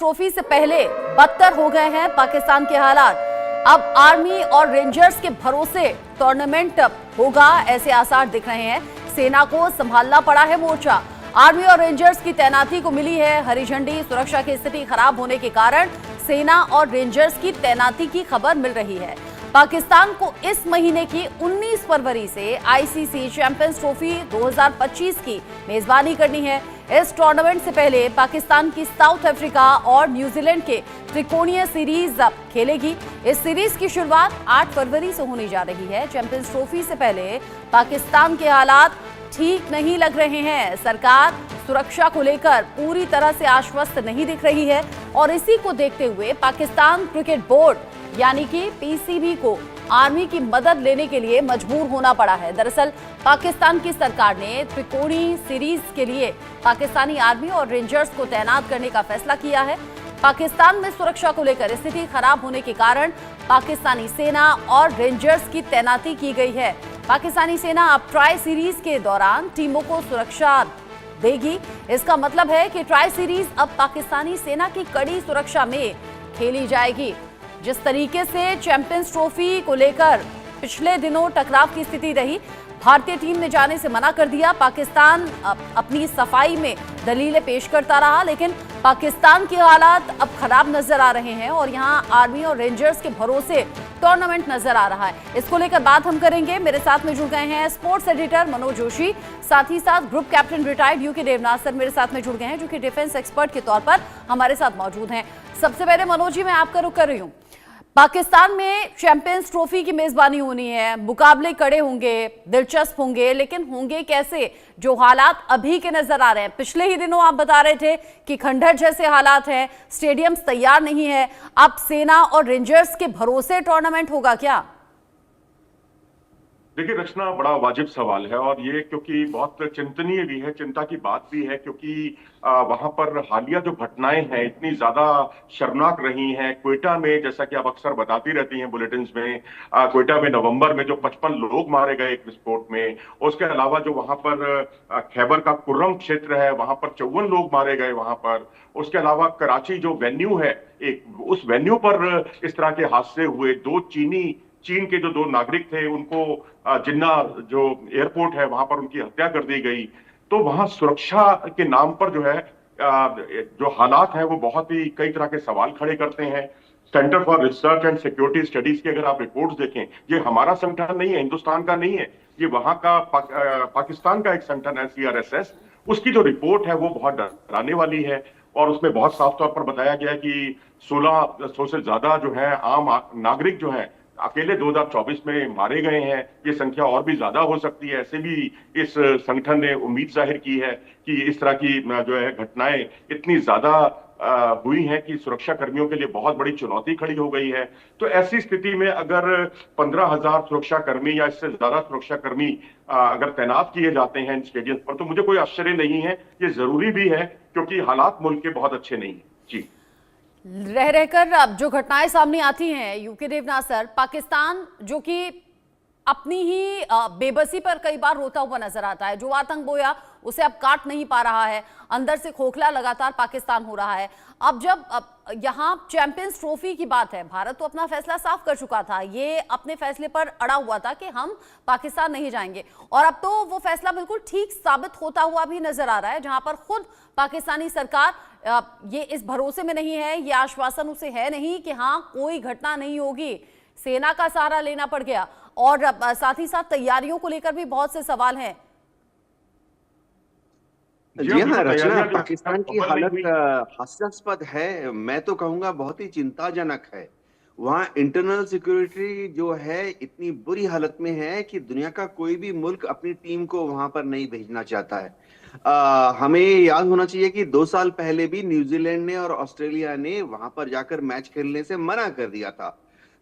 Trophy से पहले बदतर हो गए हैं पाकिस्तान के हालात। अब आर्मी और रेंजर्स के भरोसे टूर्नामेंट होगा, ऐसे आसार दिख रहे हैं। सेना को संभालना पड़ा है मोर्चा। आर्मी और रेंजर्स की तैनाती को मिली है हरी झंडी। सुरक्षा की स्थिति खराब होने के कारण सेना और रेंजर्स की तैनाती की खबर मिल रही है। पाकिस्तान को इस महीने की 19 फरवरी से आईसीसी चैंपियंस ट्रॉफी 2025 की मेजबानी करनी है। इस टूर्नामेंट से पहले पाकिस्तान की साउथ अफ्रीका और न्यूजीलैंड के त्रिकोणीय सीरीज खेलेगी। इस सीरीज की शुरुआत 8 फरवरी से होने जा रही है। चैंपियंस ट्रॉफी से पहले पाकिस्तान के हालात ठीक नहीं लग रहे हैं। सरकार सुरक्षा को लेकर पूरी तरह से आश्वस्त नहीं दिख रही है और इसी को देखते हुए पाकिस्तान क्रिकेट बोर्ड यानी कि पीसीबी को आर्मी की मदद लेने के लिए मजबूर होना पड़ा है। दरअसल पाकिस्तान की सरकार ने त्रिकोणीय सीरीज के लिए पाकिस्तानी आर्मी और रेंजर्स को तैनात करने का फैसला किया है। पाकिस्तान में सुरक्षा को लेकर स्थिति खराब होने के कारण पाकिस्तानी सेना और रेंजर्स की तैनाती की गई है। पाकिस्तानी सेना अब ट्राई सीरीज के दौरान टीमों को सुरक्षा देगी। इसका मतलब है कि ट्राई सीरीज अब पाकिस्तानी सेना की कड़ी सुरक्षा में खेली जाएगी। जिस तरीके से चैंपियंस ट्रॉफी को लेकर पिछले दिनों टकराव की स्थिति रही, भारतीय टीम ने जाने से मना कर दिया। पाकिस्तान अपनी सफाई में दलीलें पेश करता रहा, लेकिन पाकिस्तान के हालात अब खराब नजर आ रहे हैं और यहां आर्मी और रेंजर्स के भरोसे टूर्नामेंट नजर आ रहा है। इसको लेकर बात हम करेंगे। मेरे साथ में जुड़ गए हैं स्पोर्ट्स एडिटर मनोज जोशी, साथ ही साथ group captain retired UK Devnath sir मेरे साथ में जुड़ गए हैं, जो कि डिफेंस एक्सपर्ट के तौर पर हमारे साथ मौजूद हैं। सबसे पहले मनोज जी, मैं आपका रुख कर रही हूँ। पाकिस्तान में चैंपियंस ट्रॉफी की मेजबानी होनी है, मुकाबले कड़े होंगे, दिलचस्प होंगे, लेकिन होंगे कैसे? जो हालात अभी के नजर आ रहे हैं, पिछले ही दिनों आप बता रहे थे कि खंडहर जैसे हालात हैं, स्टेडियम्स तैयार नहीं है। अब सेना और रेंजर्स के भरोसे टूर्नामेंट होगा क्या? देखिए रचना, बड़ा वाजिब सवाल है और ये क्योंकि बहुत चिंतनीय भी है, चिंता की बात भी है, क्योंकि वहां पर हालिया जो घटनाएं हैं इतनी ज्यादा शर्मनाक रही हैं। क्वेटा में, जैसा कि आप अक्सर बताती रहती हैं बुलेटिन में, क्वेटा में नवंबर में जो 55 लोग मारे गए एक विस्फोट में, उसके अलावा जो वहां पर खैबर का कुर्रम क्षेत्र है वहां पर 54 लोग मारे गए वहां पर। उसके अलावा कराची जो वेन्यू है, एक उस वेन्यू पर इस तरह के हादसे हुए। चीन के जो 2 नागरिक थे उनको जिन्ना जो एयरपोर्ट है वहां पर उनकी हत्या कर दी गई। तो वहां सुरक्षा के नाम पर जो है जो हालात हैं वो बहुत ही कई तरह के सवाल खड़े करते हैं। Centre for research and security studies की अगर आप रिपोर्ट्स देखें, ये हमारा संगठन नहीं है, हिंदुस्तान का नहीं है, ये वहां का पाकिस्तान का एक संगठन है CRSS। उसकी जो रिपोर्ट है वो बहुत डराने वाली है और उसमें बहुत साफ तौर पर बताया गया है कि 1600 से ज्यादा जो है आम नागरिक जो है अकेले 2024 में मारे गए हैं। ये संख्या और भी ज्यादा हो सकती है। ऐसे भी इस संगठन ने उम्मीद जाहिर की है कि इस तरह की जो है घटनाएं इतनी ज्यादा हुई हैं कि सुरक्षा कर्मियों के लिए बहुत बड़ी चुनौती खड़ी हो गई है। तो ऐसी स्थिति में अगर 15,000 सुरक्षा कर्मी या इससे ज्यादा सुरक्षा कर्मी अगर तैनात किए जाते हैं इन स्टेडियम पर, तो मुझे कोई आश्चर्य नहीं है। ये जरूरी भी है क्योंकि हालात मुल्क के बहुत अच्छे नहीं है। जी, रह रहकर अब जो घटनाएं सामने आती हैं यूके देवनाथ सर, पाकिस्तान जो कि अपनी ही बेबसी पर कई बार रोता हुआ नजर आता है। जो आतंक बोया उसे अब काट नहीं पा रहा है, अंदर से खोखला लगातार पाकिस्तान हो रहा है। अब जब यहाँ चैंपियंस ट्रॉफी की बात है, भारत तो अपना फैसला साफ कर चुका था, ये अपने फैसले पर अड़ा हुआ था कि हम पाकिस्तान नहीं जाएंगे, और अब तो वो फैसला बिल्कुल ठीक साबित होता हुआ भी नजर आ रहा है, जहां पर खुद पाकिस्तानी सरकार ये इस भरोसे में नहीं है, ये आश्वासन उसे है नहीं कि हाँ कोई घटना नहीं होगी। सेना का सहारा लेना पड़ गया और साथ ही साथ तैयारियों को लेकर भी बहुत से सवाल हैं। जी हाँ रचना, पाकिस्तान की हालत हास्यास्पद है। मैं तो कहूंगा बहुत ही चिंताजनक है। वहाँ इंटरनल सिक्योरिटी जो है इतनी बुरी हालत में है कि दुनिया का कोई भी मुल्क अपनी टीम को वहां पर नहीं भेजना चाहता है। हमें याद होना चाहिए कि 2 साल पहले भी न्यूजीलैंड ने और ऑस्ट्रेलिया ने वहां पर जाकर मैच खेलने से मना कर दिया था,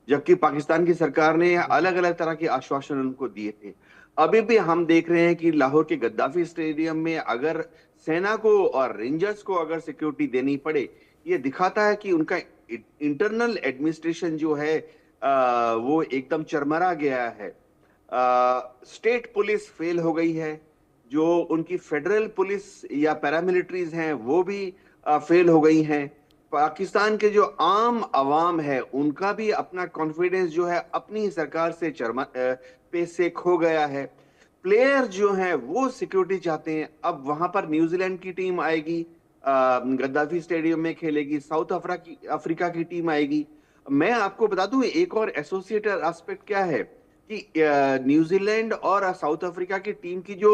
जबकि पाकिस्तान की सरकार ने अलग अलग तरह के आश्वासन उनको दिए थे। अभी भी हम देख रहे हैं कि लाहौर के गद्दाफी स्टेडियम में अगर सेना को और रेंजर्स को अगर सिक्योरिटी देनी पड़े, ये दिखाता है कि उनका इंटरनल एडमिनिस्ट्रेशन जो है वो एकदम चरमरा गया है। स्टेट पुलिस फेल हो गई है, जो उनकी फेडरल पुलिस या पैरामिलिट्रीज हैं वो भी फेल हो गई हैं। पाकिस्तान के जो आम अवाम है उनका भी अपना कॉन्फिडेंस जो है अपनी सरकार से पे से खो गया है। प्लेयर जो हैं वो सिक्योरिटी चाहते हैं। अब वहां पर न्यूजीलैंड की टीम आएगी, गद्दाफी स्टेडियम में खेलेगी, साउथ अफ्रीका की टीम आएगी। मैं आपको बता दूं एक और एसोसिएटेड एस्पेक्ट क्या है कि न्यूजीलैंड और साउथ अफ्रीका की टीम की जो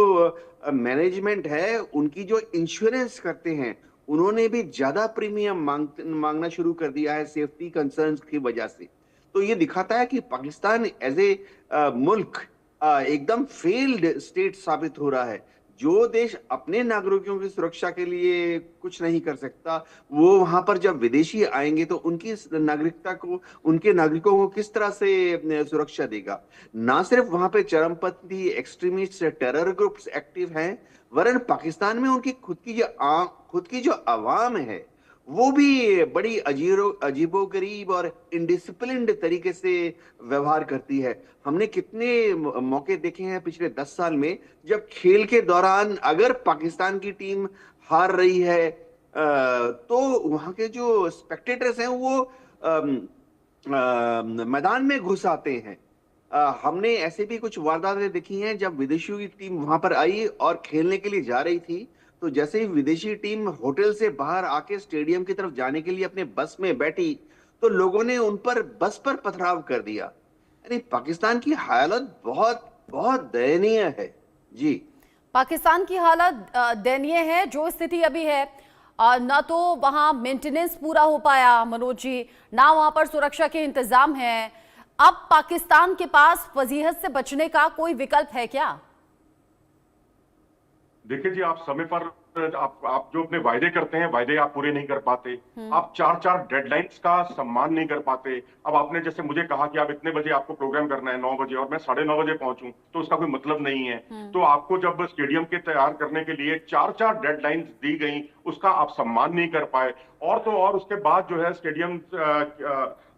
मैनेजमेंट है, उनकी जो इंश्योरेंस करते हैं, उन्होंने भी ज्यादा प्रीमियम मांगना शुरू कर दिया है सेफ्टी कंसर्न्स की वजह से। तो ये दिखाता है कि पाकिस्तान एज ए मुल्क एकदम फेल्ड स्टेट साबित हो रहा है। जो देश अपने नागरिकों की सुरक्षा के लिए कुछ नहीं कर सकता, वो वहां पर जब विदेशी आएंगे तो उनकी नागरिकता को, उनके नागरिकों को किस तरह से सुरक्षा देगा। ना सिर्फ वहां पे चरमपंथी एक्सट्रीमिस्ट टेरर ग्रुप्स एक्टिव हैं, वरन पाकिस्तान में उनकी खुद की जो आवाम है वो भी बड़ी अजीबोगरीब और इनडिसिप्लिन्ड तरीके से व्यवहार करती है। हमने कितने मौके देखे हैं पिछले 10 साल में, जब खेल के दौरान अगर पाकिस्तान की टीम हार रही है तो वहां के जो स्पेक्टेटर्स हैं वो मैदान में घुस आते हैं। हमने ऐसे भी कुछ वारदातें देखी हैं जब विदेशियों की टीम वहां पर आई और खेलने के लिए जा रही थी, तो जैसे ही विदेशी टीम होटल से बाहर आके स्टेडियम की तरफ जाने के लिए अपने बस में बैठी, तो लोगों ने उन पर बस पर पथराव कर दिया। यानी पाकिस्तान की हालत बहुत बहुत दयनीय है। जी, पाकिस्तान की हालत दयनीय है। जो स्थिति अभी है, ना तो वहां मेंटेनेंस पूरा हो पाया मनोज जी, ना वहां पर सुरक्षा के इंतजाम है। अब पाकिस्तान के पास फजीहत से बचने का कोई विकल्प है क्या? देखिए जी, आप समय पर आप जो अपने वायदे करते हैं, वायदे आप पूरे नहीं कर पाते। आप 4-4 डेडलाइंस का सम्मान नहीं कर पाते। अब आपने जैसे मुझे कहा कि आप इतने बजे आपको प्रोग्राम करना है 9 बजे और मैं 9:30 बजे पहुंचूं, तो उसका कोई मतलब नहीं है। तो आपको जब स्टेडियम के तैयार करने के लिए 4-4 डेडलाइंस दी गई, उसका आप सम्मान नहीं कर पाए। और तो और उसके बाद जो है स्टेडियम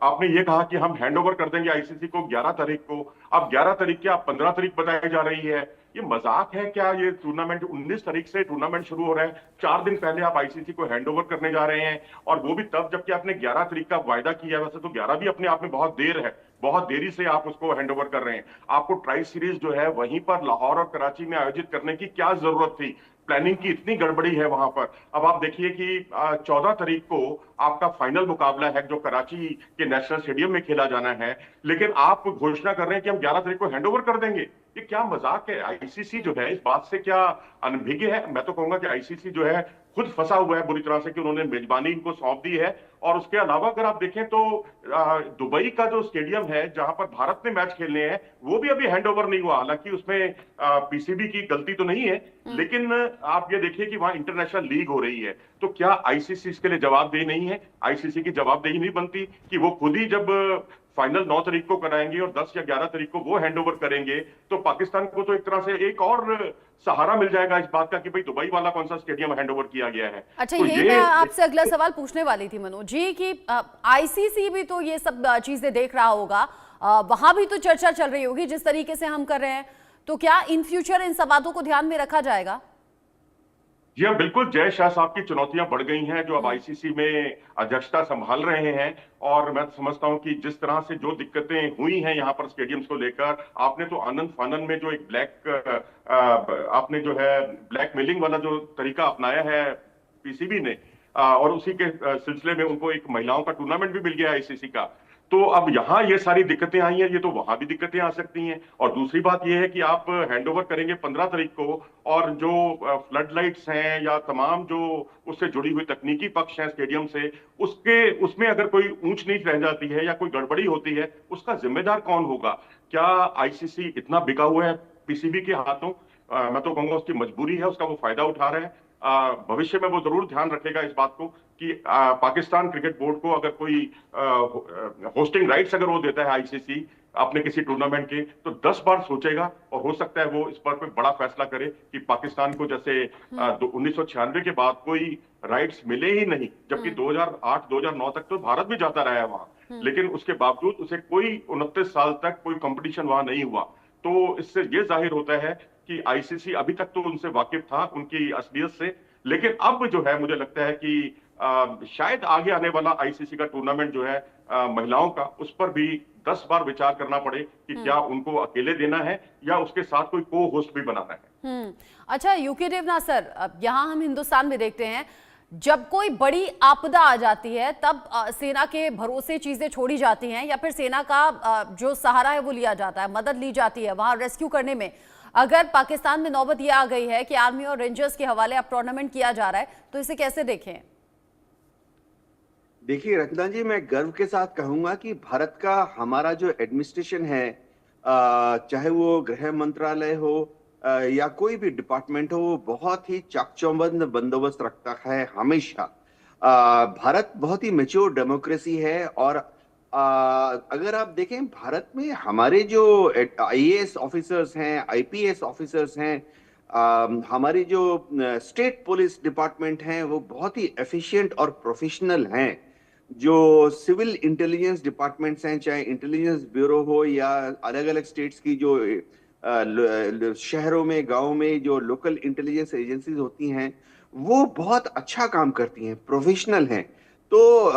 आपने ये कहा कि हम हैंडओवर कर देंगे आईसीसी को 11 तारीख को। अब 11 तारीख के आप 15 तारीख बताई जा रही है। ये मजाक है क्या? ये टूर्नामेंट 19 तारीख से टूर्नामेंट शुरू हो रहा है, 4 दिन पहले आप आईसीसी को हैंडओवर करने जा रहे हैं, और वो भी तब जबकि आपने 11 तारीख का वायदा किया है। वैसे तो 11 भी अपने आप में बहुत देर है, बहुत देरी से आप उसको हैंडओवर कर रहे हैं। आपको ट्राई सीरीज जो है वहीं पर लाहौर और कराची में आयोजित करने की क्या जरूरत थी? प्लानिंग की इतनी गड़बड़ी है वहां पर। अब आप देखिए कि 14 तारीख को आपका फाइनल मुकाबला है जो कराची के नेशनल स्टेडियम में खेला जाना है, लेकिन आप घोषणा कर रहे हैं कि हम 11 तारीख को हैंडओवर कर देंगे। ये क्या मजाक है? आईसीसी जो है इस बात से क्या अनभिज्ञ है? मैं तो कहूंगा कि आईसीसी जो है खुद फंसा हुआ है बुरी तरह से कि उन्होंने मेजबानी इनको सौंप दी है। और उसके अलावा अगर आप देखें तो दुबई का जो स्टेडियम है जहां पर भारत ने मैच खेलने हैं, वो भी अभी हैंडओवर नहीं हुआ। हालांकि उसमें पीसीबी की गलती तो नहीं है, लेकिन आप ये देखिए कि वहां इंटरनेशनल लीग हो रही है। तो क्या आईसीसी इसके लिए जवाबदेही नहीं है? आईसीसी की जवाबदेही नहीं बनती कि वो खुद ही जब फाइनल 9 तारीख को कराएंगे और 10 या 11 तारीख को वो हैंडओवर करेंगे, तो पाकिस्तान को तो एक तरह से एक और सहारा मिल जाएगा इस बात का कि भाई दुबई वाला कौन सा स्टेडियम हैंडओवर किया गया है। अच्छा, तो यही मैं आपसे अगला सवाल पूछने वाली थी मनोज जी कि आईसीसी भी तो ये सब चीजें देख रहा होगा, वहां भी तो चर्चा चल रही होगी जिस तरीके से हम कर रहे हैं। तो क्या इन फ्यूचर इन सब बातों को ध्यान में रखा जाएगा? जी हाँ, बिल्कुल। जय शाह साहब की चुनौतियां बढ़ गई हैं जो अब आईसीसी में अध्यक्षता संभाल रहे हैं। और मैं समझता हूं कि जिस तरह से जो दिक्कतें हुई हैं यहाँ पर स्टेडियम्स को लेकर, आपने तो आनंद फानन में जो एक आपने जो है ब्लैकमेलिंग वाला जो तरीका अपनाया है पीसीबी ने, और उसी के सिलसिले में उनको एक महिलाओं का टूर्नामेंट भी मिल गया आईसीसी का। तो अब यहाँ ये सारी दिक्कतें आई हैं, ये तो वहां भी दिक्कतें आ सकती हैं। और दूसरी बात ये है कि आप हैंडओवर करेंगे 15 तारीख को, और जो फ्लड लाइट्स हैं या तमाम जो उससे जुड़ी हुई तकनीकी पक्ष हैं स्टेडियम से, उसमें अगर कोई ऊंच नीच रह जाती है या कोई गड़बड़ी होती है, उसका जिम्मेदार कौन होगा? क्या आईसीसी इतना बिका हुआ है पीसीबी के हाथों? मैं तो कहूंगा उसकी मजबूरी है, उसका वो फायदा उठा रहे हैं। भविष्य में वो जरूर ध्यान रखेगा इस बात को कि पाकिस्तान क्रिकेट बोर्ड को अगर कोई होस्टिंग राइट्स अगर वो देता है आईसीसी अपने किसी टूर्नामेंट के, तो 10 बार सोचेगा, और हो सकता है वो इस पर कोई बड़ा फैसला करे कि पाकिस्तान को जैसे 1996 के बाद कोई राइट्स मिले ही नहीं, जबकि 2008-2009 तक तो भारत भी जाता रहा है वहां, लेकिन उसके बावजूद उसे कोई 29 साल तक कोई कंपटीशन वहां नहीं हुआ। तो इससे ये जाहिर होता है कि आईसीसी अभी तक तो उनसे वाकिफ था, उनकी असलियत से, लेकिन अब जो है मुझे लगता है कि शायद आगे आने वाला आईसीसी का टूर्नामेंट जो है महिलाओं का, उस पर भी 10 बार विचार करना पड़े कि क्या उनको अकेले देना है या उसके साथ कोई को होस्ट भी बनाना है। अच्छा यूके देवनाथ सर, अब यहाँ हम हिंदुस्तान में देखते हैं जब कोई बड़ी आपदा आ जाती है तब सेना के भरोसे चीजें छोड़ी जाती हैं या फिर सेना का जो सहारा है वो लिया जाता है, मदद ली जाती है वहां रेस्क्यू करने में। अगर पाकिस्तान में नौबत यह आ गई है कि आर्मी और रेंजर्स के हवाले अब टूर्नामेंट किया जा रहा है, तो इसे कैसे देखें? देखिए रत्ना जी, मैं गर्व के साथ कहूंगा कि भारत का हमारा जो एडमिनिस्ट्रेशन है, चाहे वो गृह मंत्रालय हो या कोई भी डिपार्टमेंट हो, वो बहुत ही चाकचौबंद बंदोबस्त रखता है हमेशा। भारत बहुत ही मैच्योर डेमोक्रेसी है और अगर आप देखें भारत में हमारे जो आईएएस ऑफिसर्स हैं, आईपीएस ऑफिसर्स हैं, हमारी जो स्टेट पुलिस डिपार्टमेंट हैं, वो बहुत ही एफिशिएंट और प्रोफेशनल हैं। जो सिविल इंटेलिजेंस डिपार्टमेंट्स हैं, चाहे इंटेलिजेंस ब्यूरो हो या अलग अलग स्टेट्स की जो शहरों में, गांव में जो लोकल इंटेलिजेंस एजेंसीज होती हैं, वो बहुत अच्छा काम करती हैं, प्रोफेशनल हैं। तो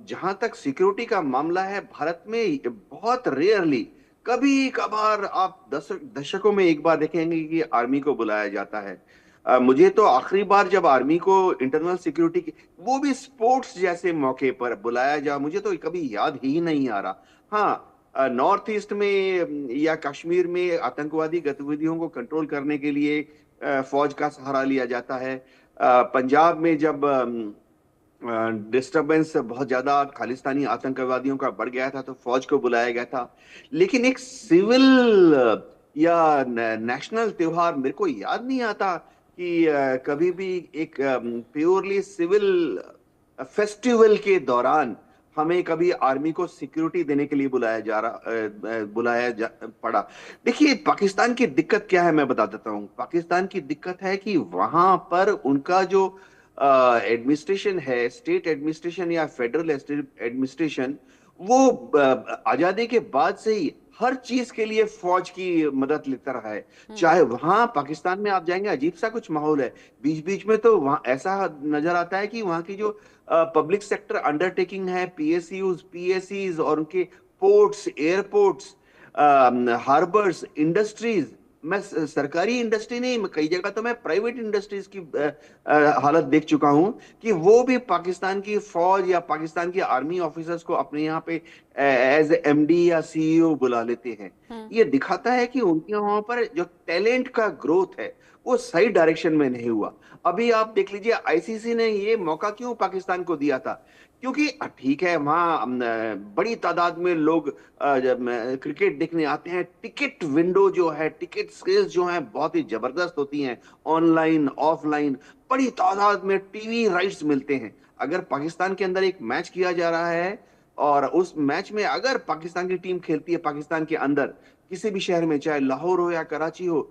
जहां तक सिक्योरिटी का मामला है, भारत में बहुत रेयरली, कभी कभार आप दशकों में एक बार देखेंगे कि आर्मी को बुलाया जाता है। मुझे तो आखिरी बार जब आर्मी को इंटरनल सिक्योरिटी की, वो भी स्पोर्ट्स जैसे मौके पर बुलाया जा, मुझे तो कभी याद ही नहीं आ रहा। हाँ, नॉर्थ ईस्ट में या कश्मीर में आतंकवादी गतिविधियों को कंट्रोल करने के लिए फौज का सहारा लिया जाता है। पंजाब में जब डिस्टरबेंस बहुत ज्यादा खालिस्तानी आतंकवादियों का बढ़ गया था तो फौज को बुलाया गया था। लेकिन एक सिविल या नेशनल त्योहार मेरे को याद नहीं आता कि कभी भी एक प्योरली सिविल फेस्टिवल के दौरान हमें कभी आर्मी को सिक्योरिटी देने के लिए पड़ा। देखिए पाकिस्तान की दिक्कत क्या है, मैं बता देता हूँ। पाकिस्तान की दिक्कत है कि वहां पर उनका जो एडमिनिस्ट्रेशन है, स्टेट एडमिनिस्ट्रेशन या फेडरल एडमिनिस्ट्रेशन, वो आजादी के बाद से ही हर चीज के लिए फौज की मदद लेता रहा है। चाहे वहां पाकिस्तान में आप जाएंगे, अजीब सा कुछ माहौल है। बीच बीच में तो वहां ऐसा नजर आता है कि वहां की जो पब्लिक सेक्टर अंडरटेकिंग है, पीएसयूज, पीएसईज और उनके पोर्ट्स, एयरपोर्ट्स, हार्बर्स, इंडस्ट्रीज, मैं सरकारी इंडस्ट्री नहीं, कई जगह तो मैं प्राइवेट इंडस्ट्रीज की हालत देख चुका हूं कि वो भी पाकिस्तान की फौज या पाकिस्तान की आर्मी ऑफिसर्स को अपने यहाँ पे एज एमडी या सीईओ बुला लेते हैं। ये दिखाता है कि उनके वहां पर जो टैलेंट का ग्रोथ है वो सही डायरेक्शन में नहीं हुआ। अभी आप देख लीजिए, आईसीसी ने ये मौका क्यों पाकिस्तान को दिया था? क्योंकि ठीक है, वहां बड़ी तादाद में लोग क्रिकेट देखने आते हैं। टिकट विंडो जो है, टिकट सेल्स जो है बहुत ही जबरदस्त होती हैं, ऑनलाइन ऑफलाइन, बड़ी तादाद में टीवी राइट्स मिलते हैं। अगर पाकिस्तान के अंदर एक मैच किया जा रहा है और उस मैच में अगर पाकिस्तान की टीम खेलती है, पाकिस्तान के अंदर किसी भी शहर में, चाहे लाहौर हो या कराची हो,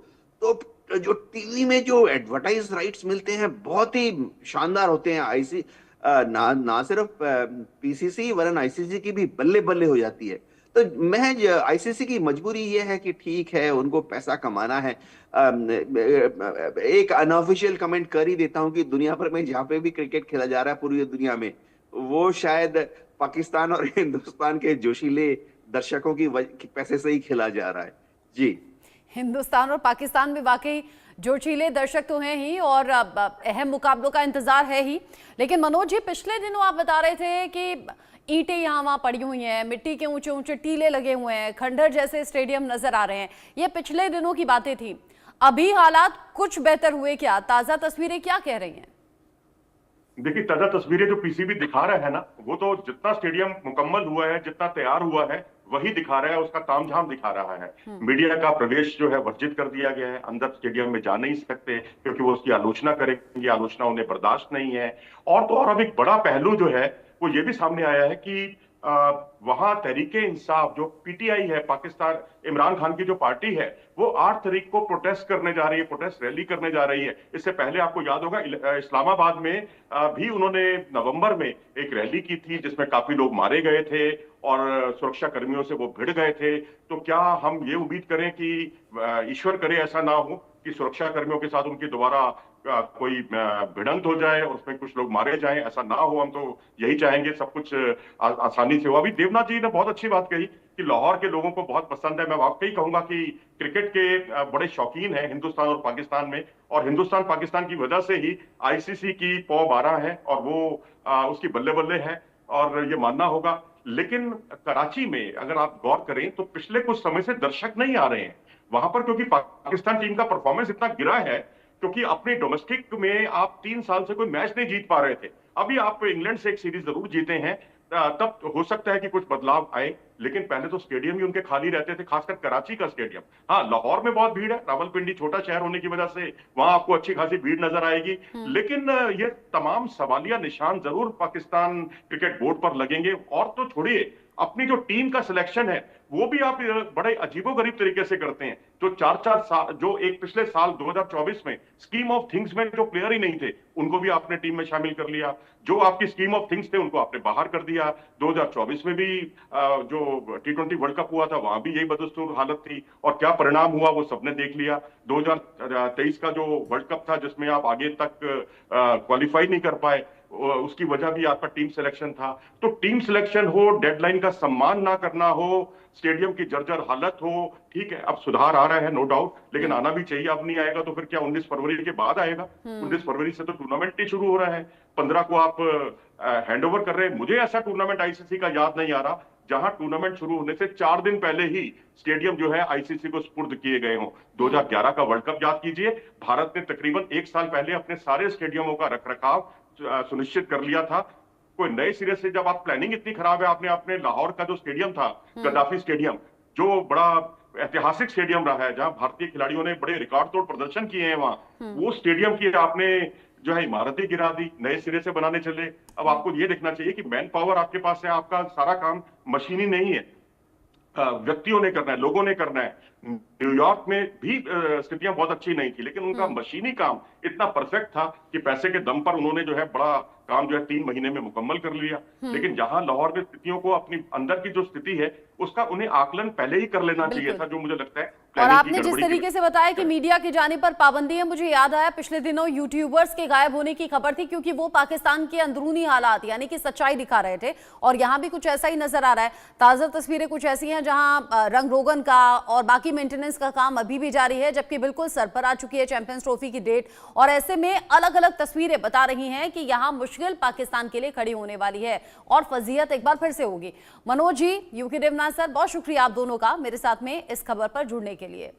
तो जो टीवी में जो एडवर्टाइज राइट्स मिलते हैं बहुत ही शानदार होते हैं। ना सिर्फ पीसीसी वरन आईसीसी की भी बल्ले बल्ले हो जाती है। तो महज आईसीसी की मजबूरी ये है कि ठीक है, उनको पैसा कमाना है। एक अनऑफिशियल कमेंट कर ही देता हूं कि दुनिया भर में जहां पे भी क्रिकेट खेला जा रहा है पूरी दुनिया में, वो शायद पाकिस्तान और हिंदुस्तान के जोशीले दर्शकों की पैसे से ही खेला जा रहा है। जी, हिंदुस्तान और पाकिस्तान में वाकई जोशीले दर्शक तो हैं ही और अहम मुकाबलों का इंतजार है ही। लेकिन मनोज जी, पिछले दिनों आप बता रहे थे कि ईंटें यहाँ वहाँ पड़ी हुई हैं, मिट्टी के ऊंचे ऊंचे टीले लगे हुए हैं, खंडहर जैसे स्टेडियम नजर आ रहे हैं। ये पिछले दिनों की बातें थी। अभी हालात कुछ बेहतर हुए क्या? ताजा तस्वीरें क्या कह रही हैं? देखिए, ताजा तस्वीरें जो पीसीबी दिखा रहा है ना, वो तो जितना स्टेडियम मुकम्मल हुआ है, जितना तैयार हुआ है, वही दिखा रहा है, उसका तामझाम दिखा रहा है। मीडिया का प्रवेश जो है वर्जित कर दिया गया है, अंदर स्टेडियम में जा नहीं सकते क्योंकि वो उसकी आलोचना करेंगे, आलोचना उन्हें बर्दाश्त नहीं है। और तो और अब एक बड़ा पहलू जो है वो ये भी सामने आया है कि वहां तहरीके इंसाफ जो पीटीआई है, पाकिस्तान इमरान खान की जो पार्टी है, वो 8 तारीख को प्रोटेस्ट करने जा रही है, प्रोटेस्ट रैली करने जा रही है। इससे पहले आपको याद होगा इस्लामाबाद में भी उन्होंने नवंबर में एक रैली की थी जिसमें काफी लोग मारे गए थे और सुरक्षा कर्मियों से वो भिड़ गए थे। तो क्या हम ये उम्मीद करें कि ईश्वर करे ऐसा ना हो कि सुरक्षा कर्मियों के साथ उनकी दोबारा कोई भिड़ंत हो जाए और उसमें कुछ लोग मारे जाएं, ऐसा ना हो। हम तो यही चाहेंगे सब कुछ आसानी से हो। अभी देवनाथ जी ने बहुत अच्छी बात कही कि लाहौर के लोगों को बहुत पसंद है। मैं वाकई कहूंगा कि क्रिकेट के बड़े शौकीन हैं हिंदुस्तान और पाकिस्तान में, और हिंदुस्तान पाकिस्तान की वजह से ही आईसीसी की पौ 12 है और वो उसकी बल्ले बल्ले है, और ये मानना होगा। लेकिन कराची में अगर आप गौर करें तो पिछले कुछ समय से दर्शक नहीं आ रहे हैं वहां पर, क्योंकि पाकिस्तान टीम का परफॉर्मेंस इतना गिरा है, क्योंकि अपने डोमेस्टिक में आप 3 साल से कोई मैच नहीं जीत पा रहे थे। अभी आप इंग्लैंड से एक सीरीज जरूर जीते हैं, तब हो सकता है कि कुछ बदलाव आए, लेकिन पहले तो स्टेडियम ही उनके खाली रहते थे, खासकर कराची का स्टेडियम। हाँ, लाहौर में बहुत भीड़ है, रावलपिंडी छोटा शहर होने की वजह से वहां आपको अच्छी खासी भीड़ नजर आएगी, लेकिन ये तमाम सवालिया निशान जरूर पाकिस्तान क्रिकेट बोर्ड पर लगेंगे। और तो छोड़िए, अपनी जो टीम का सिलेक्शन है वो भी आप बड़े अजीबोगरीब तरीके से करते हैं। जो 4-4 साल, जो एक पिछले साल 2024 में स्कीम ऑफ थिंग्स में जो प्लेयर ही नहीं थे उनको भी आपने टीम में शामिल कर लिया, जो आपकी स्कीम ऑफ थिंग्स थे उनको आपने बाहर कर दिया। 2024 में भी जो T20 वर्ल्ड कप हुआ था वहां भी यही बदस्तूर हालत थी, और क्या परिणाम हुआ वो सबने देख लिया। 2023 का जो वर्ल्ड कप था जिसमें आप आगे तक क्वालिफाई नहीं कर पाए, उसकी वजह भी आपका टीम सिलेक्शन था। तो टीम सिलेक्शन हो, डेडलाइन का सम्मान ना करना हो, स्टेडियम की जर्जर हालत हो, ठीक है अब सुधार आ रहा है नो डाउट, लेकिन आना भी चाहिए। अब नहीं आएगा तो फिर क्या 19 फरवरी के बाद आएगा? 19 फरवरी से तो टूर्नामेंट ही शुरू हो रहा है, 15 को आप हैंड ओवर कर रहे हैं। मुझे ऐसा टूर्नामेंट आईसीसी का याद नहीं आ रहा जहां टूर्नामेंट शुरू होने से 4 दिन पहले ही स्टेडियम जो है आईसीसी को सुपुर्द किए गए हों। 2011 का वर्ल्ड कप याद कीजिए, भारत ने तकरीबन 1 साल पहले अपने सारे स्टेडियमों का रखरखाव सुनिश्चित कर लिया था। कोई नए सिरे से जब आप प्लानिंग इतनी खराब है, आपने अपने लाहौर का जो स्टेडियम था गद्दाफी स्टेडियम, जो बड़ा ऐतिहासिक स्टेडियम रहा है जहां भारतीय खिलाड़ियों ने बड़े रिकॉर्ड तोड़ प्रदर्शन किए हैं, वहां वो स्टेडियम की आपने जो है इमारतें गिरा दी, नए सिरे से बनाने चले। अब आपको ये देखना चाहिए कि मैन पावर आपके पास है, आपका सारा काम मशीनी नहीं है, व्यक्तियों ने करना है, लोगों ने करना है। न्यूयॉर्क में भी स्थितियां बहुत अच्छी नहीं थी, लेकिन उनका मशीनी काम इतना परफेक्ट था कि पैसे के दम पर उन्होंने जो है बड़ा काम जो है 3 महीने में मुकम्मल कर लिया। लेकिन जहां लाहौर में स्थितियों को, अपनी अंदर की जो स्थिति है उसका उन्हें आकलन पहले ही कर लेना चाहिए था, जो मुझे लगता है। और आपने जिस तरीके से बताया कि मीडिया की जाने पर पाबंदी है, मुझे याद आया पिछले दिनों यूट्यूबर्स के गायब होने की खबर थी, क्योंकि वो पाकिस्तान के अंदरूनी हालात यानी कि सच्चाई दिखा रहे थे, और यहाँ भी कुछ ऐसा ही नजर आ रहा है। ताज़ा तस्वीरें कुछ ऐसी हैं जहां रंग रोगन का और बाकी मेंटेनेंस का काम अभी भी जारी है, जबकि बिल्कुल सर पर आ चुकी है चैंपियंस ट्रॉफी की डेट, और ऐसे में अलग अलग तस्वीरें बता रही हैं कि यहाँ मुश्किल पाकिस्तान के लिए खड़ी होने वाली है और फजीहत एक बार फिर से होगी। मनोज जी, यूके देवनाथ सर, बहुत शुक्रिया आप दोनों का मेरे साथ में इस खबर पर जुड़ने के लिए।